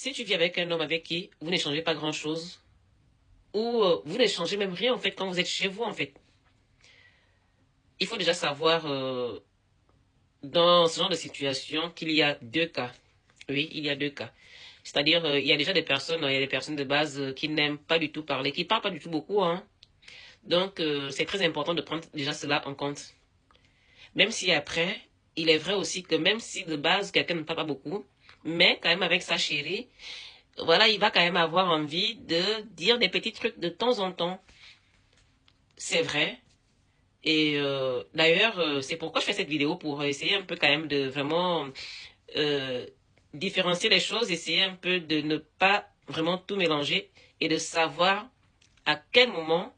Si tu vis avec un homme avec qui vous n'échangez pas grand-chose, ou vous n'échangez même rien, en fait, quand vous êtes chez vous, en fait, il faut déjà savoir, dans ce genre de situation, qu'il y a deux cas. Oui, il y a deux cas. C'est-à-dire, il y a déjà des personnes, il y a des personnes de base qui n'aiment pas du tout parler, qui parlent pas du tout beaucoup, hein. Donc, c'est très important de prendre déjà cela en compte. Même si après, il est vrai aussi que même si de base, quelqu'un ne parle pas beaucoup, mais quand même avec sa chérie, voilà, il va quand même avoir envie de dire des petits trucs de temps en temps. C'est vrai. Et d'ailleurs, c'est pourquoi je fais cette vidéo, pour essayer un peu quand même de vraiment euh, différencier les choses, essayer un peu de ne pas vraiment tout mélanger et de savoir à quel moment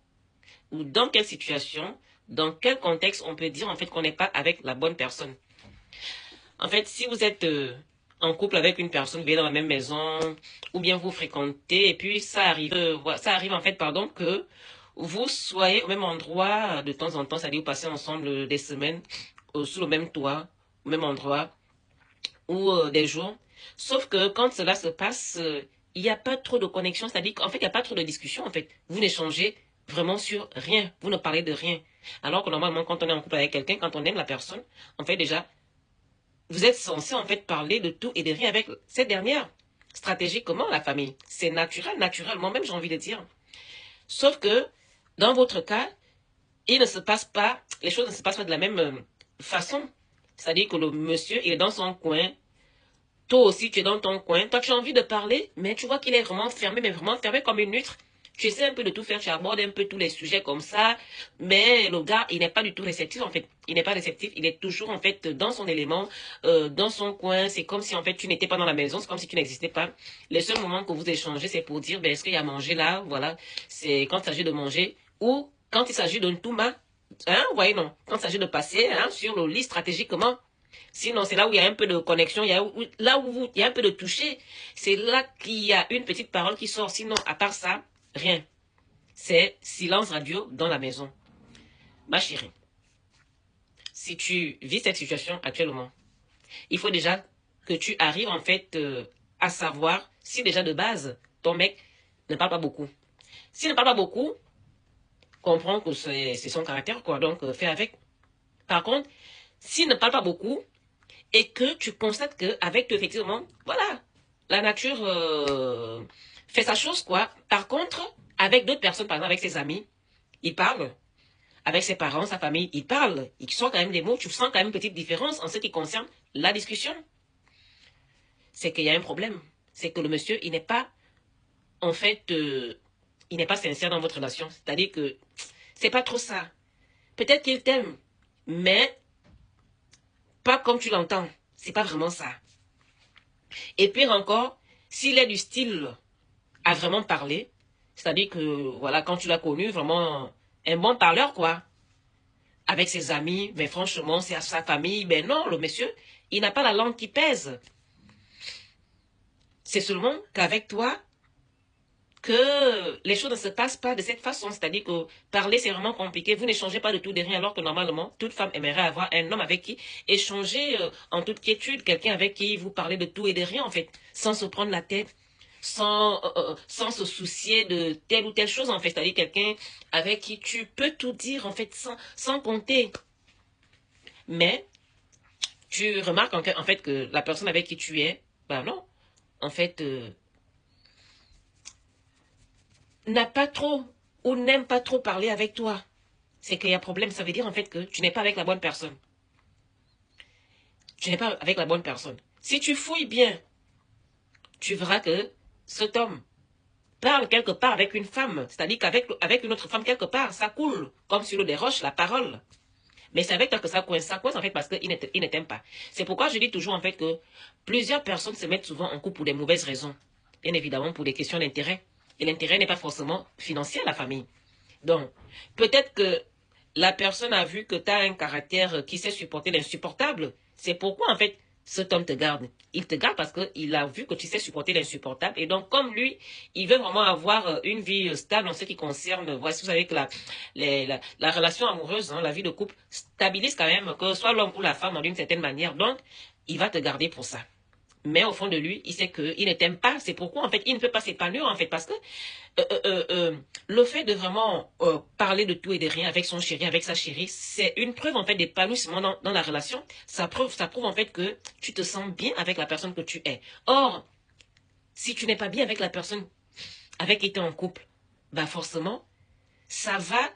ou dans quelle situation, dans quel contexte on peut dire en fait qu'on n'est pas avec la bonne personne. En fait, si vous êtes en couple avec une personne, vous vivez dans la même maison, ou bien vous fréquentez, et puis ça arrive en fait, pardon, que vous soyez au même endroit de temps en temps, c'est-à-dire vous passez ensemble des semaines sous le même toit, au même endroit, ou des jours. Sauf que quand cela se passe, il n'y a pas trop de connexion, c'est-à-dire qu'en fait, il n'y a pas trop de discussion, en fait. Vous n'échangez vraiment sur rien, vous ne parlez de rien. Alors que normalement, quand on est en couple avec quelqu'un, quand on aime la personne, en fait déjà, vous êtes censé en fait parler de tout et de rien avec cette dernière. Stratégiquement, la famille, c'est naturel, naturellement même, j'ai envie de dire. Sauf que, dans votre cas, il ne se passe pas, les choses ne se passent pas de la même façon. C'est-à-dire que le monsieur, il est dans son coin, toi aussi, tu es dans ton coin. Toi, tu as envie de parler, mais tu vois qu'il est vraiment fermé, mais vraiment fermé comme une huître. Tu essaies un peu de tout faire, tu abordes un peu tous les sujets comme ça, mais le gars, il n'est pas du tout réceptif, en fait. Il n'est pas réceptif, il est toujours, en fait, dans son élément, dans son coin. C'est comme si, en fait, tu n'étais pas dans la maison, c'est comme si tu n'existais pas. Les seuls moments que vous échangez, c'est pour dire, ben, est-ce qu'il y a à manger là? Voilà. C'est quand il s'agit de manger, ou quand il s'agit d'un touma, hein, voyez, non. Quand il s'agit de passer, hein, sur le lit stratégiquement. Sinon, c'est là où il y a un peu de connexion, là où il y a un peu de toucher. C'est là qu'il y a une petite parole qui sort. Sinon, à part ça, rien. C'est silence radio dans la maison. Ma chérie, si tu vis cette situation actuellement, il faut déjà que tu arrives en fait à savoir si déjà de base, ton mec ne parle pas beaucoup. S'il ne parle pas beaucoup, comprends que c'est son caractère, quoi. Donc, fais avec. Par contre, s'il ne parle pas beaucoup, et que tu constates que avec toi, effectivement, voilà, la nature fait sa chose, quoi. Par contre, avec d'autres personnes, par exemple avec ses amis, il parle. Avec ses parents, sa famille, il parle. Il sort quand même des mots. Tu sens quand même une petite différence en ce qui concerne la discussion. C'est qu'il y a un problème. C'est que le monsieur, il n'est pas, en fait, il n'est pas sincère dans votre relation. C'est-à-dire que c'est pas trop ça. Peut-être qu'il t'aime, mais pas comme tu l'entends. C'est pas vraiment ça. Et pire encore, s'il est du style à vraiment parler, c'est-à-dire que, voilà, quand tu l'as connu, vraiment un bon parleur, quoi, avec ses amis, mais franchement, c'est à sa famille, ben non, le monsieur, il n'a pas la langue qui pèse. C'est seulement qu'avec toi, que les choses ne se passent pas de cette façon. C'est-à-dire que parler, c'est vraiment compliqué. Vous n'échangez pas de tout, de rien, alors que normalement, toute femme aimerait avoir un homme avec qui échanger en toute quiétude, quelqu'un avec qui vous parlez de tout et de rien, en fait, sans se prendre la tête, sans se soucier de telle ou telle chose, en fait. C'est-à-dire quelqu'un avec qui tu peux tout dire, en fait, sans compter. Mais tu remarques en fait que la personne avec qui tu es, ben non, en fait, n'a pas trop ou n'aime pas trop parler avec toi. C'est qu'il y a problème. Ça veut dire en fait que tu n'es pas avec la bonne personne. Tu n'es pas avec la bonne personne. Si tu fouilles bien, tu verras que cet homme parle quelque part avec une femme. C'est-à-dire qu'avec une autre femme quelque part, ça coule comme sur l'eau des roches, la parole. Mais c'est avec toi que ça coince. Ça coince en fait parce qu'il ne t'aime pas. C'est pourquoi je dis toujours en fait que plusieurs personnes se mettent souvent en couple pour des mauvaises raisons. Bien évidemment pour des questions d'intérêt. Et l'intérêt n'est pas forcément financier à la famille. Donc, peut-être que la personne a vu que tu as un caractère qui sait supporter l'insupportable. C'est pourquoi, en fait, cet homme te garde. Il te garde parce qu'il a vu que tu sais supporter l'insupportable. Et donc, comme lui, il veut vraiment avoir une vie stable en ce qui concerne, voici, vous savez que la relation amoureuse, hein, la vie de couple, stabilise quand même, que ce soit l'homme ou la femme, d'une certaine manière. Donc, il va te garder pour ça. Mais au fond de lui, il sait qu'il ne t'aime pas. C'est pourquoi, en fait, il ne peut pas s'épanouir, en fait, parce que le fait de vraiment parler de tout et de rien avec son chéri, avec sa chérie, c'est une preuve, en fait, d'épanouissement dans la relation. Ça prouve, en fait, que tu te sens bien avec la personne que tu es. Or, si tu n'es pas bien avec la personne avec qui tu es en couple, bah forcément, ça va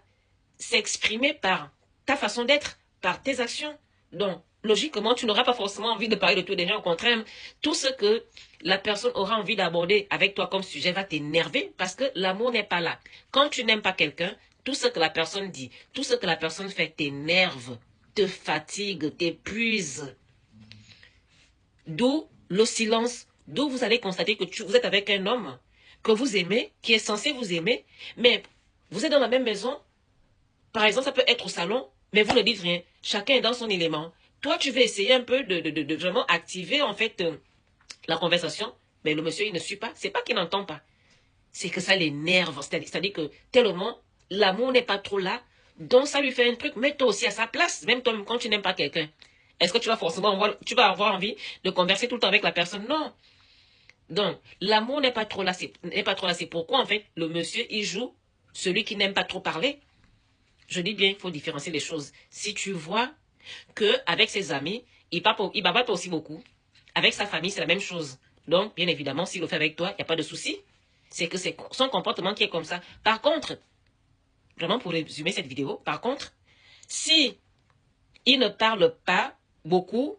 s'exprimer par ta façon d'être, par tes actions. Donc, logiquement, tu n'auras pas forcément envie de parler de tout déjà. Au contraire, tout ce que la personne aura envie d'aborder avec toi comme sujet va t'énerver parce que l'amour n'est pas là. Quand tu n'aimes pas quelqu'un, tout ce que la personne dit, tout ce que la personne fait t'énerve, te fatigue, t'épuise. D'où le silence, d'où vous allez constater que vous êtes avec un homme que vous aimez, qui est censé vous aimer, mais vous êtes dans la même maison. Par exemple, ça peut être au salon, mais vous ne dites rien. Chacun est dans son élément. Toi, tu veux essayer un peu de vraiment activer, en fait, la conversation, mais le monsieur, il ne suit pas. C'est pas qu'il n'entend pas. C'est que ça l'énerve. C'est-à-dire que tellement, l'amour n'est pas trop là. Donc, ça lui fait un truc. Mets-toi aussi à sa place. Même toi, quand tu n'aimes pas quelqu'un. Est-ce que tu vas forcément avoir envie de converser tout le temps avec la personne? Non. Donc, l'amour n'est pas trop là. C'est pourquoi, en fait, le monsieur, il joue celui qui n'aime pas trop parler. Je dis bien, il faut différencier les choses. Si tu vois qu'avec ses amis, il babatte aussi beaucoup. Avec sa famille, c'est la même chose. Donc, bien évidemment, s'il le fait avec toi, il n'y a pas de souci. C'est que c'est son comportement qui est comme ça. Par contre, vraiment pour résumer cette vidéo, par contre, si il ne parle pas beaucoup,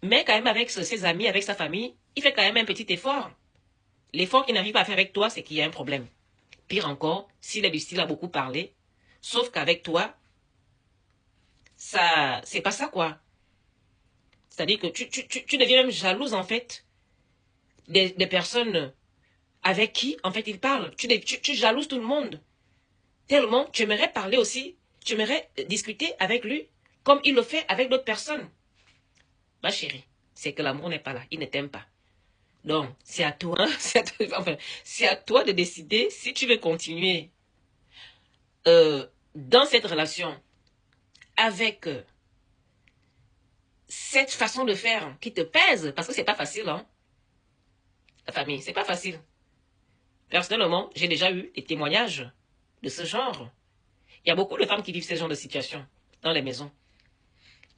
mais quand même avec ses amis, avec sa famille, il fait quand même un petit effort. L'effort qu'il n'arrive pas à faire avec toi, c'est qu'il y a un problème. Pire encore, s'il est du style à beaucoup parler, sauf qu'avec toi, ça, c'est pas ça, quoi. C'est-à-dire que tu deviens même jalouse, en fait, des personnes avec qui, en fait, il parle. Tu jalouses tout le monde. Tellement, tu aimerais parler aussi, tu aimerais discuter avec lui, comme il le fait avec d'autres personnes. Ma chérie, c'est que l'amour n'est pas là. Il ne t'aime pas. Donc, c'est à toi, c'est à toi de décider si tu veux continuer dans cette relation avec cette façon de faire qui te pèse, parce que c'est pas facile, hein. La famille, c'est pas facile. Personnellement, j'ai déjà eu des témoignages de ce genre. Il y a beaucoup de femmes qui vivent ce genre de situation dans les maisons.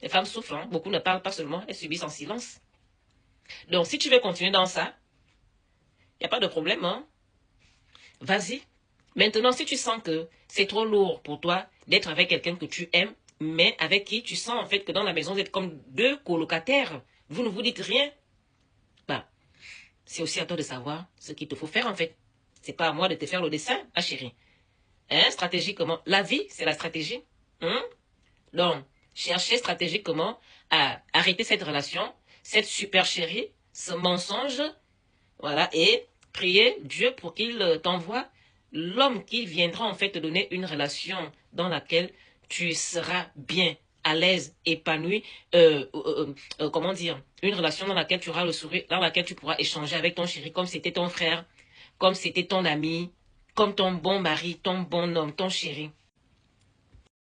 Les femmes souffrent, hein. Beaucoup ne parlent pas seulement, elles subissent en silence. Donc, si tu veux continuer dans ça, il n'y a pas de problème, hein. Vas-y. Maintenant, si tu sens que c'est trop lourd pour toi d'être avec quelqu'un que tu aimes, mais avec qui tu sens en fait que dans la maison, vous êtes comme deux colocataires, vous ne vous dites rien, bah, c'est aussi à toi de savoir ce qu'il te faut faire en fait. C'est pas à moi de te faire le dessin, ah chérie. Hein, stratégiquement. La vie, c'est la stratégie. Hein? Donc, cherchez stratégiquement à arrêter cette relation, cette super chérie, ce mensonge, voilà, et prier Dieu pour qu'il t'envoie l'homme qui viendra en fait te donner une relation dans laquelle tu seras bien, à l'aise, épanoui, comment dire, une relation dans laquelle tu auras le sourire, dans laquelle tu pourras échanger avec ton chéri comme c'était ton frère, comme c'était ton ami, comme ton bon mari, ton bon homme, ton chéri.